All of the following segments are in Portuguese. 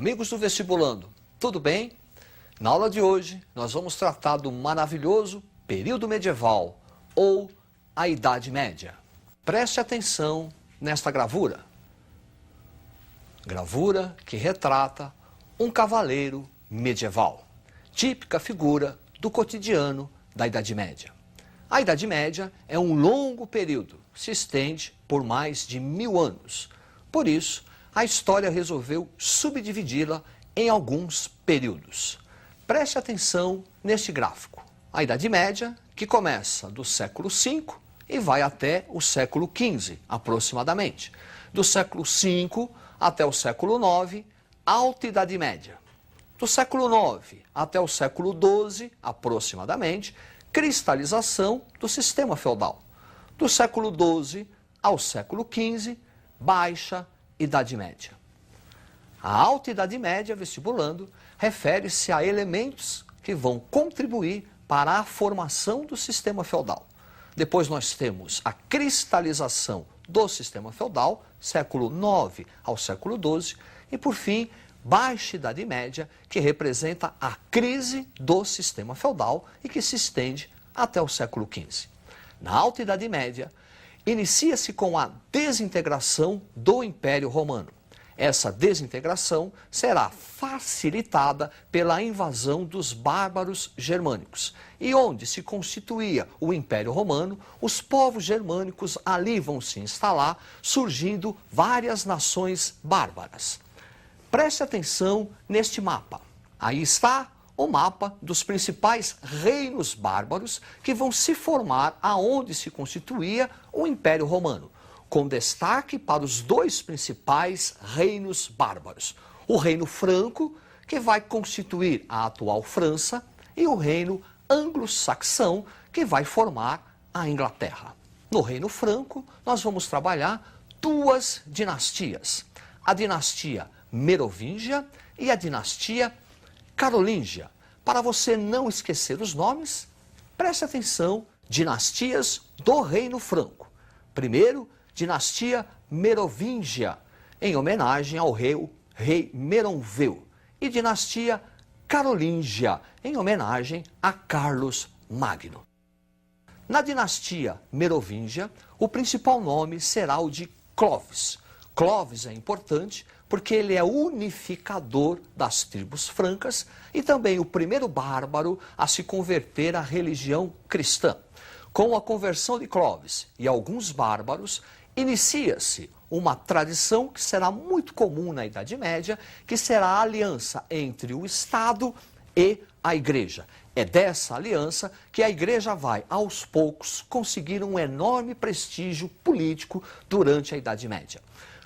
Amigos do Vestibulando, tudo bem? Na aula de hoje, nós vamos tratar do maravilhoso período medieval, ou a Idade Média. Preste atenção nesta gravura. Gravura que retrata um cavaleiro medieval, típica figura do cotidiano da Idade Média. A Idade Média é um longo período, se estende por mais de 1000 anos. Por isso, a história resolveu subdividi-la em alguns períodos. Preste atenção neste gráfico. A Idade Média, que começa do século V e vai até o século XV, aproximadamente. Do século V até o século IX, Alta Idade Média. Do século IX até o século XII, aproximadamente, cristalização do sistema feudal. Do século XII ao século XV, Baixa Idade Média. A Alta Idade Média, vestibulando, refere-se a elementos que vão contribuir para a formação do sistema feudal. Depois nós temos a cristalização do sistema feudal, século IX ao século XII, e por fim, Baixa Idade Média, que representa a crise do sistema feudal e que se estende até o século XV. Na Alta Idade Média, inicia-se com a desintegração do Império Romano. Essa desintegração será facilitada pela invasão dos bárbaros germânicos. E onde se constituía o Império Romano, os povos germânicos ali vão se instalar, surgindo várias nações bárbaras. Preste atenção neste mapa. Aí está o mapa dos principais reinos bárbaros que vão se formar aonde se constituía o Império Romano, com destaque para os dois principais reinos bárbaros. O reino franco, que vai constituir a atual França, e o reino anglo-saxão, que vai formar a Inglaterra. No reino franco, nós vamos trabalhar duas dinastias, a dinastia Merovingia e a dinastia Carolíngia. Para você não esquecer os nomes, preste atenção, dinastias do reino franco. Primeiro, dinastia Merovingia, em homenagem ao rei Meronveu, e dinastia Carolíngia, em homenagem a Carlos Magno. Na dinastia Merovingia, o principal nome será o de Clovis. Clovis é importante porque ele é unificador das tribos francas e também o primeiro bárbaro a se converter à religião cristã. Com a conversão de Clovis e alguns bárbaros, inicia-se uma tradição que será muito comum na Idade Média, que será a aliança entre o Estado e a Igreja. É dessa aliança que a Igreja vai, aos poucos, conseguir um enorme prestígio político durante a Idade Média.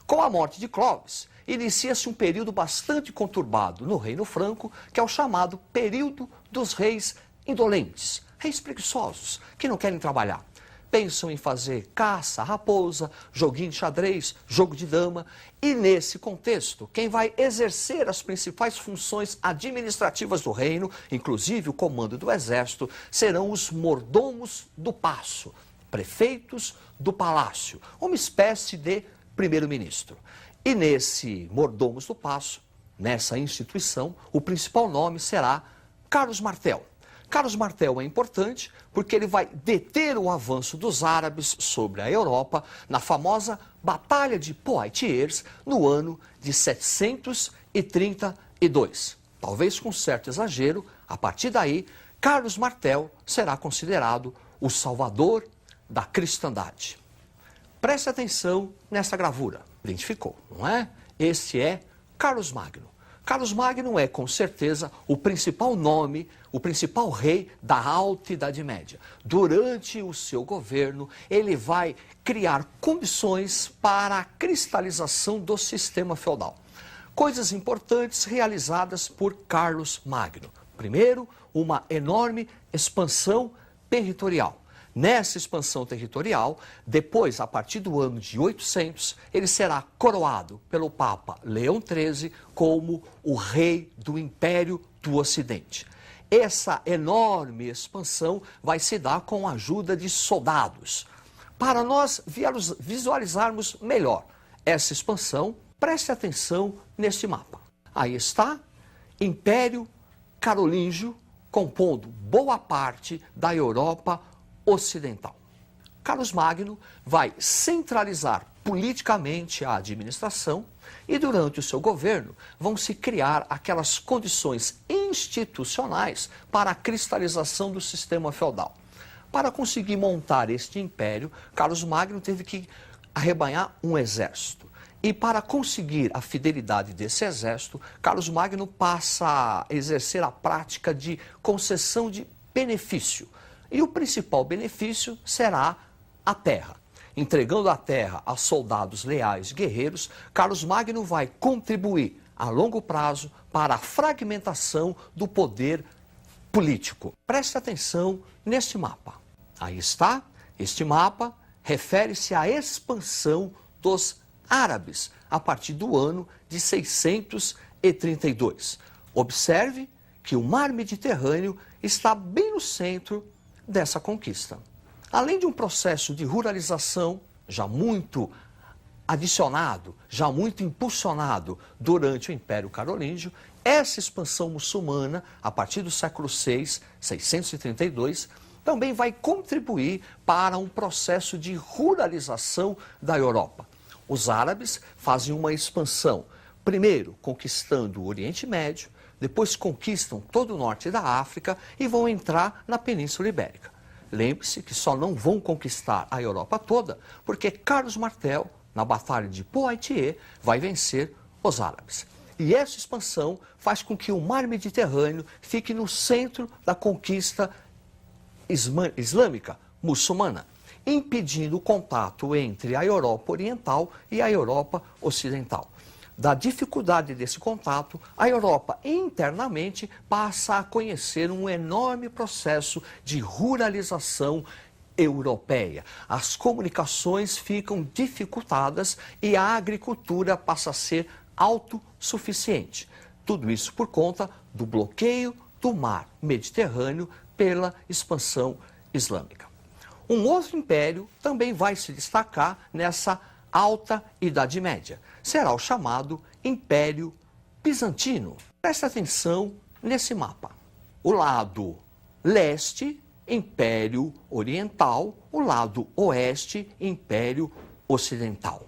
Com a morte de Clovis, inicia-se um período bastante conturbado no Reino Franco, que é o chamado período dos reis indolentes, reis preguiçosos, que não querem trabalhar. Pensam em fazer caça, raposa, joguinho de xadrez, jogo de dama. E nesse contexto, quem vai exercer as principais funções administrativas do reino, inclusive o comando do exército, serão os mordomos do paço, prefeitos do palácio, uma espécie de primeiro-ministro. E nesse mordomos do paço, nessa instituição, o principal nome será Carlos Martel. Carlos Martel é importante porque ele vai deter o avanço dos árabes sobre a Europa na famosa Batalha de Poitiers no ano de 732. Talvez com certo exagero, a partir daí, Carlos Martel será considerado o salvador da cristandade. Preste atenção nessa gravura. Identificou, não é? Este é Carlos Magno. Carlos Magno é, com certeza, o principal nome, o principal rei da Alta Idade Média. Durante o seu governo, ele vai criar condições para a cristalização do sistema feudal. Coisas importantes realizadas por Carlos Magno. Primeiro, uma enorme expansão territorial. Nessa expansão territorial, depois, a partir do ano de 800, ele será coroado pelo Papa Leão XIII como o rei do Império do Ocidente. Essa enorme expansão vai se dar com a ajuda de soldados. Para nós visualizarmos melhor essa expansão, preste atenção neste mapa. Aí está, Império Carolíngio, compondo boa parte da Europa Ocidental. Carlos Magno vai centralizar politicamente a administração e durante o seu governo vão se criar aquelas condições institucionais para a cristalização do sistema feudal. Para conseguir montar este império, Carlos Magno teve que arrebanhar um exército. E para conseguir a fidelidade desse exército, Carlos Magno passa a exercer a prática de concessão de benefício. E o principal benefício será a terra. Entregando a terra a soldados leais guerreiros, Carlos Magno vai contribuir a longo prazo para a fragmentação do poder político. Preste atenção neste mapa. Aí está, este mapa refere-se à expansão dos árabes a partir do ano de 632. Observe que o mar Mediterrâneo está bem no centro dessa conquista. Além de um processo de ruralização já muito adicionado, já muito impulsionado durante o Império Carolíngio, essa expansão muçulmana, a partir do século VI, 632, também vai contribuir para um processo de ruralização da Europa. Os árabes fazem uma expansão, primeiro conquistando o Oriente Médio, depois conquistam todo o norte da África e vão entrar na Península Ibérica. Lembre-se que só não vão conquistar a Europa toda, porque Carlos Martel, na Batalha de Poitiers, vai vencer os árabes. E essa expansão faz com que o mar Mediterrâneo fique no centro da conquista islâmica muçulmana, impedindo o contato entre a Europa Oriental e a Europa Ocidental. Da dificuldade desse contato, a Europa internamente passa a conhecer um enorme processo de ruralização europeia. As comunicações ficam dificultadas e a agricultura passa a ser autossuficiente. Tudo isso por conta do bloqueio do mar Mediterrâneo pela expansão islâmica. Um outro império também vai se destacar nessa alta Idade Média. Será o chamado Império Bizantino. Preste atenção nesse mapa. O lado leste, Império Oriental, o lado oeste, Império Ocidental.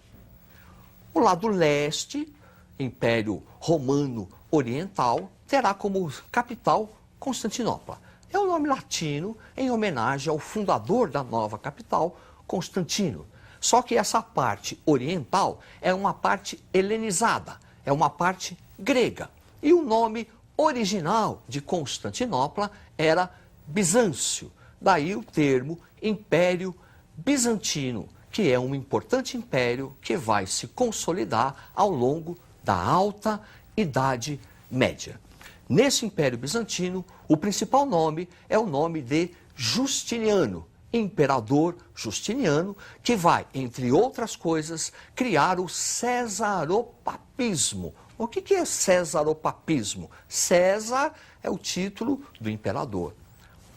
O lado leste, Império Romano Oriental, terá como capital Constantinopla. É o nome latino em homenagem ao fundador da nova capital, Constantino. Só que essa parte oriental é uma parte helenizada, é uma parte grega. E o nome original de Constantinopla era Bizâncio. Daí o termo Império Bizantino, que é um importante império que vai se consolidar ao longo da Alta Idade Média. Nesse Império Bizantino, o principal nome é o nome de Justiniano, imperador Justiniano, que vai, entre outras coisas, criar o cesaropapismo. O que é cesaropapismo? César é o título do imperador.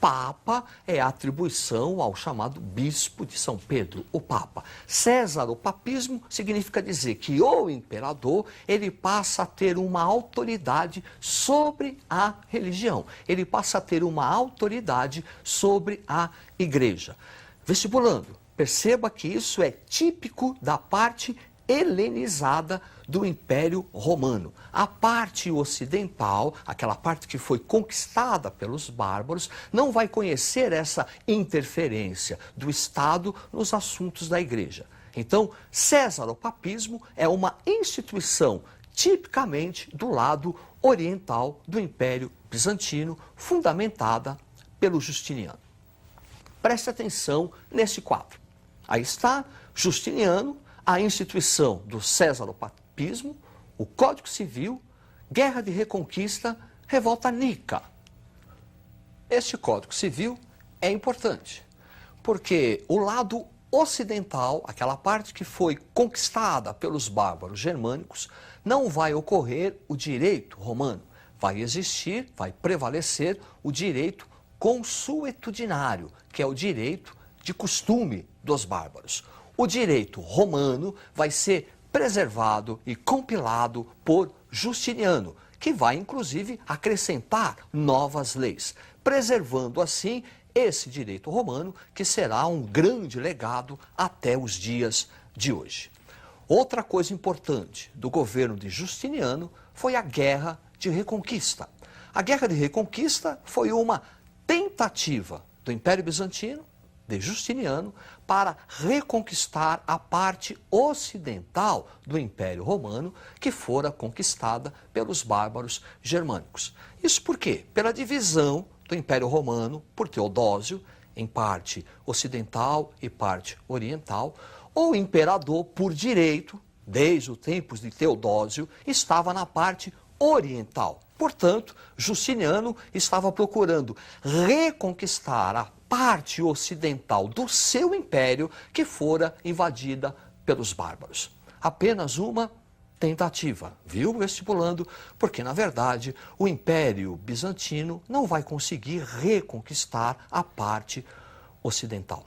Papa é a atribuição ao chamado bispo de São Pedro, o Papa. Cesaropapismo significa dizer que o imperador, ele passa a ter uma autoridade sobre a religião. Ele passa a ter uma autoridade sobre a igreja. Vestibulando, perceba que isso é típico da parte helenizada do Império Romano. A parte ocidental, aquela parte que foi conquistada pelos bárbaros, não vai conhecer essa interferência do Estado nos assuntos da igreja. Então, cesaropapismo é uma instituição tipicamente do lado oriental do Império Bizantino, fundamentada pelo Justiniano. Preste atenção nesse quadro. Aí está Justiniano, a instituição do cesaropapismo, o Código Civil, Guerra de Reconquista, Revolta Nica. Este Código Civil é importante, porque o lado ocidental, aquela parte que foi conquistada pelos bárbaros germânicos, não vai ocorrer o direito romano. Vai existir, vai prevalecer o direito consuetudinário, que é o direito de costume dos bárbaros. O direito romano vai ser preservado e compilado por Justiniano, que vai inclusive acrescentar novas leis, preservando assim esse direito romano que será um grande legado até os dias de hoje. Outra coisa importante do governo de Justiniano foi a Guerra de Reconquista. A Guerra de Reconquista foi uma tentativa do Império Bizantino, de Justiniano, para reconquistar a parte ocidental do Império Romano, que fora conquistada pelos bárbaros germânicos. Isso por quê? Pela divisão do Império Romano por Teodósio, em parte ocidental e parte oriental. O imperador, por direito, desde os tempos de Teodósio, estava na parte oriental. Portanto, Justiniano estava procurando reconquistar a parte ocidental do seu império que fora invadida pelos bárbaros. Apenas uma tentativa, viu, vestibulando? Porque, na verdade, o Império Bizantino não vai conseguir reconquistar a parte ocidental.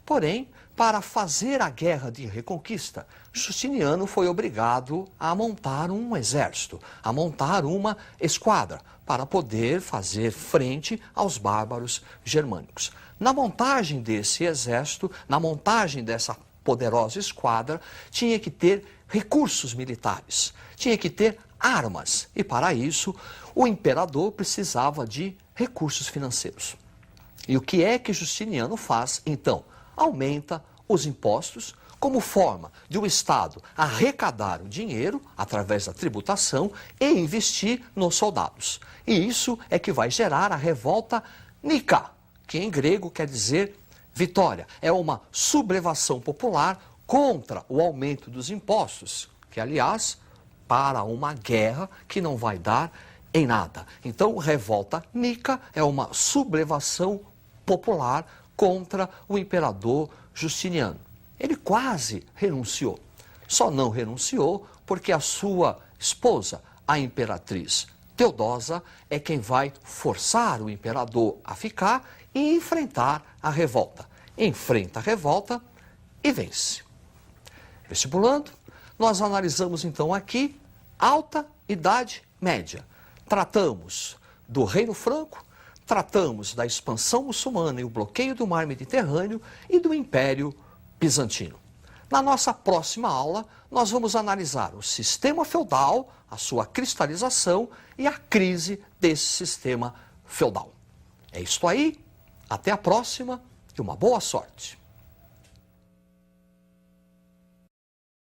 Porém, para fazer a guerra de reconquista, Justiniano foi obrigado a montar um exército, a montar uma esquadra, para poder fazer frente aos bárbaros germânicos. Na montagem desse exército, na montagem dessa poderosa esquadra, tinha que ter recursos militares, tinha que ter armas. E para isso, o imperador precisava de recursos financeiros. E o que é que Justiniano faz, então? Aumenta os impostos como forma de o Estado arrecadar o dinheiro através da tributação e investir nos soldados. E isso é que vai gerar a revolta Nika, que em grego quer dizer vitória. É uma sublevação popular contra o aumento dos impostos, que, aliás, para uma guerra que não vai dar em nada. Então, revolta Nika é uma sublevação popular contra o imperador Justiniano. Ele quase renunciou. Só não renunciou porque a sua esposa, a imperatriz Teodosa, é quem vai forçar o imperador a ficar e enfrentar a revolta. Enfrenta a revolta e vence. Vestibulando, nós analisamos então aqui Alta Idade Média. Tratamos do Reino Franco, tratamos da expansão muçulmana e o bloqueio do mar Mediterrâneo e do Império Bizantino. Na nossa próxima aula, nós vamos analisar o sistema feudal, a sua cristalização e a crise desse sistema feudal. É isto aí, até a próxima e uma boa sorte.